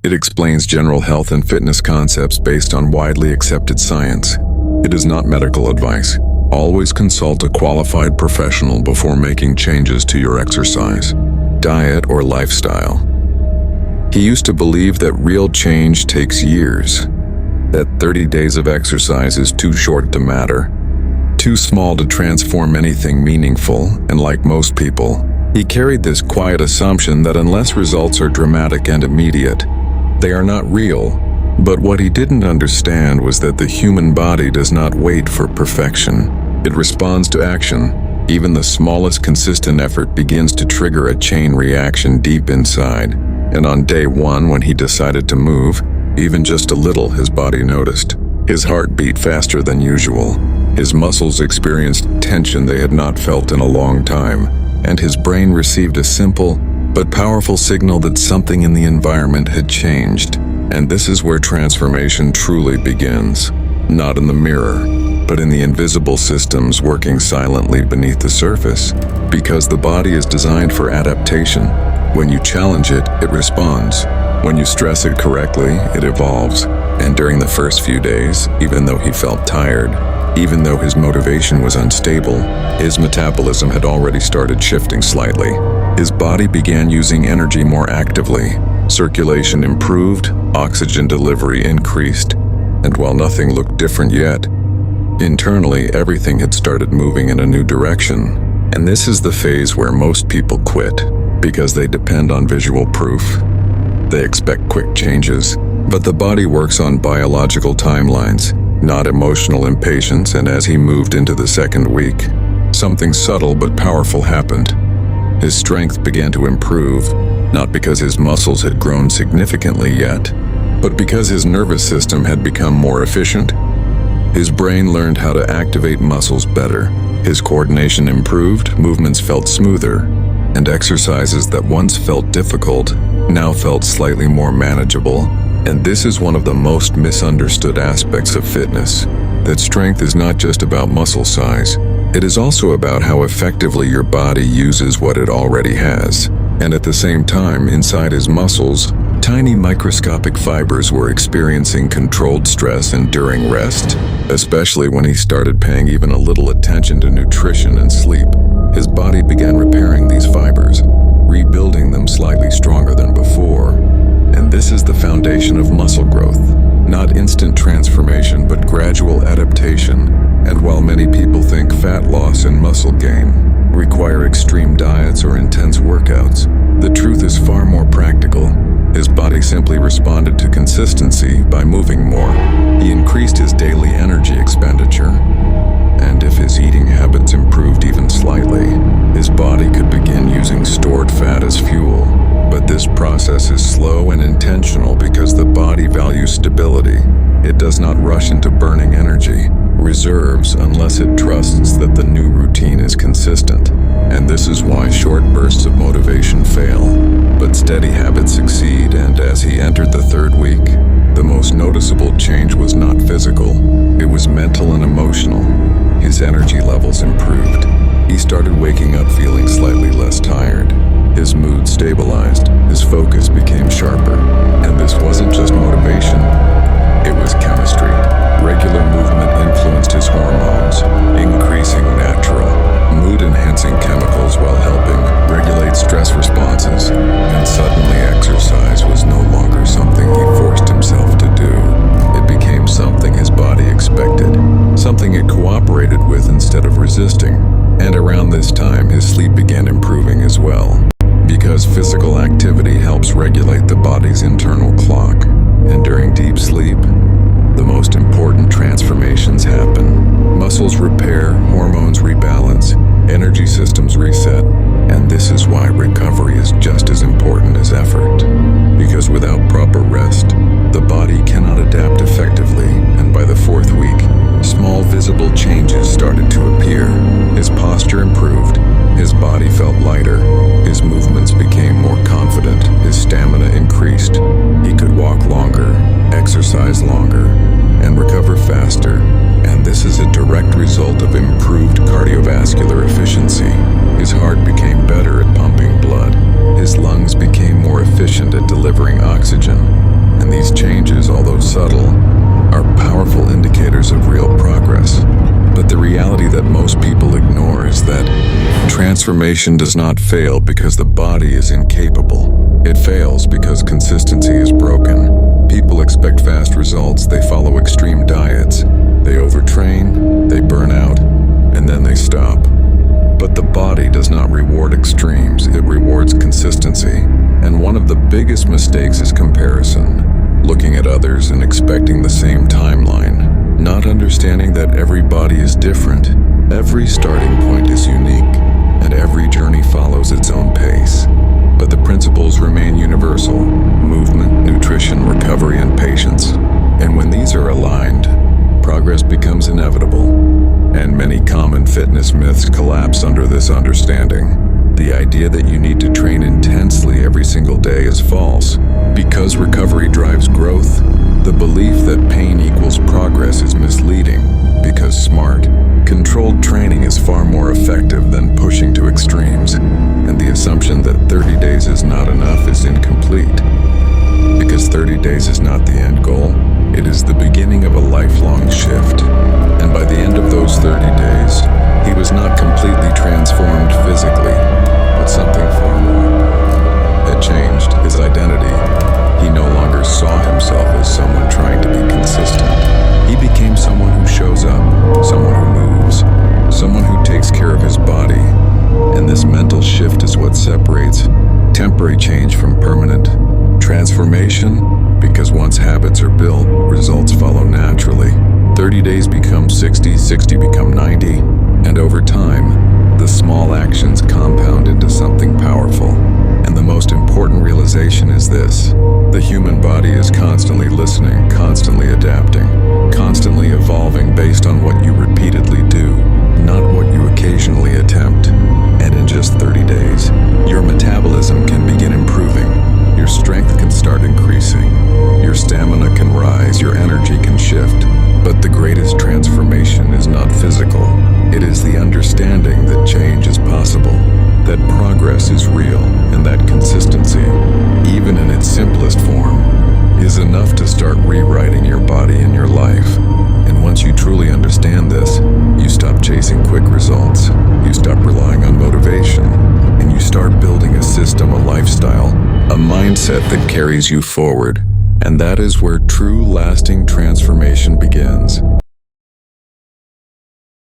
It explains general health and fitness concepts based on widely accepted science. It is not medical advice. Always consult a qualified professional before making changes to your exercise, diet, or lifestyle. He used to believe that real change takes years, that 30 days of exercise is too short to matter, too small to transform anything meaningful, and like most people, he carried this quiet assumption that unless results are dramatic and immediate, they are not real. But what he didn't understand was that the human body does not wait for perfection. It responds to action. Even the smallest consistent effort begins to trigger a chain reaction deep inside. And on day one, when he decided to move, even just a little, his body noticed. His heart beat faster than usual. His muscles experienced tension they had not felt in a long time. And his brain received a simple but powerful signal that something in the environment had changed. And this is where transformation truly begins. Not in the mirror, but in the invisible systems working silently beneath the surface. Because the body is designed for adaptation. When you challenge it, it responds. When you stress it correctly, it evolves. And during the first few days, even though he felt tired, even though his motivation was unstable, his metabolism had already started shifting slightly. His body began using energy more actively. Circulation improved, oxygen delivery increased, and while nothing looked different yet, internally everything had started moving in a new direction. And this is the phase where most people quit, because they depend on visual proof. They expect quick changes, but the body works on biological timelines, not emotional impatience. And as he moved into the second week, something subtle but powerful happened. His strength began to improve, not because his muscles had grown significantly yet, but because his nervous system had become more efficient. His brain learned how to activate muscles better. His coordination improved, movements felt smoother, and exercises that once felt difficult now felt slightly more manageable. And this is one of the most misunderstood aspects of fitness, that strength is not just about muscle size. It is also about how effectively your body uses what it already has. And at the same time, inside his muscles, tiny microscopic fibers were experiencing controlled stress and during rest, especially when he started paying even a little attention to nutrition and sleep. His body began repairing these fibers, rebuilding them slightly stronger than before. And this is the foundation of muscle growth. Not instant transformation, but gradual adaptation. And while many people think fat loss and muscle gain require extreme diets or intense workouts, the truth is far more practical. His body simply responded to consistency by moving more. He increased his daily energy expenditure. And if his eating habits improved even slightly, his body could begin using stored fat as fuel. But this process is slow and intentional because the body values stability. It does not rush into burning energy, reserves, unless it trusts that the new routine is consistent. And this is why short bursts of motivation fail, but steady habits succeed. And as he entered the third week, the most noticeable change was not physical. It was mental and emotional. His energy levels improved. He started waking up feeling slightly less tired. His mood stabilized, his focus became sharper, and this wasn't just motivation, it was chemistry. Regular movement influenced his hormones, increasing natural, mood-enhancing chemicals while helping regulate stress responses, and suddenly exercise was no longer something he forced himself to do. It became something his body expected, something it cooperated with instead of resisting. And around this time, his sleep began improving as well. Because physical activity helps regulate the body's internal clock. And during deep sleep, the most important transformations happen. Muscles repair, hormones rebalance, energy systems reset. And this is why recovery is just as important as effort. Because without proper rest, the body cannot adapt effectively. And by the fourth week, small visible changes started to appear. His posture improved. His body felt lighter. His movements became more confident. His stamina increased. He could walk longer, exercise longer, and recover faster. And this is a direct result of improved cardiovascular efficiency. His heart became better at pumping blood. His lungs became more efficient at delivering oxygen. And these changes, although subtle, are powerful indicators of real progress. But the reality that most people ignore is that transformation does not fail because the body is incapable. It fails because consistency is broken. People expect fast results, they follow extreme diets, they overtrain, they burn out, and then they stop. But the body does not reward extremes, it rewards consistency. And one of the biggest mistakes is comparison. Looking at others and expecting the same timeline. Not understanding that every body is different, every starting point is unique, and every journey follows its own pace. But the principles remain universal: movement, nutrition, recovery, and patience. And when these are aligned, progress becomes inevitable. And many common fitness myths collapse under this understanding. The idea that you need to train intensely every single day is false. Because recovery drives growth, the belief that pain equals progress is misleading. Because smart, controlled training is far more effective than pushing to extremes. And the assumption that 30 days is not enough is incomplete. Because 30 days is not the end goal, it is the beginning of a lifelong shift. And by the end of those 30 days, he was not completely transformed physically, but something far more had changed: his identity. He no longer saw himself as someone trying to be consistent. He became someone who shows up, someone who moves, someone who takes care of his body. And this mental shift is what separates temporary change from permanent transformation, because once habits are built, results follow naturally. 30 days become 60, 60 become 90, and over time, the small actions compound into something powerful. And the most important realization is this: the human body is constantly listening, constantly adapting, constantly evolving based on what you repeatedly do, not what you occasionally attempt. And in just 30 days, your metabolism can begin improving, your strength can start increasing, your stamina can rise, your energy can shift. But the greatest transformation is not physical. It is the understanding that change is possible, that progress is real, and that consistency, even in its simplest form, is enough to start rewriting your body and your life. And once you truly understand this, you stop chasing quick results, you stop relying on motivation, and you start building a system, a lifestyle, a mindset that carries you forward. And that is where true lasting transformation begins.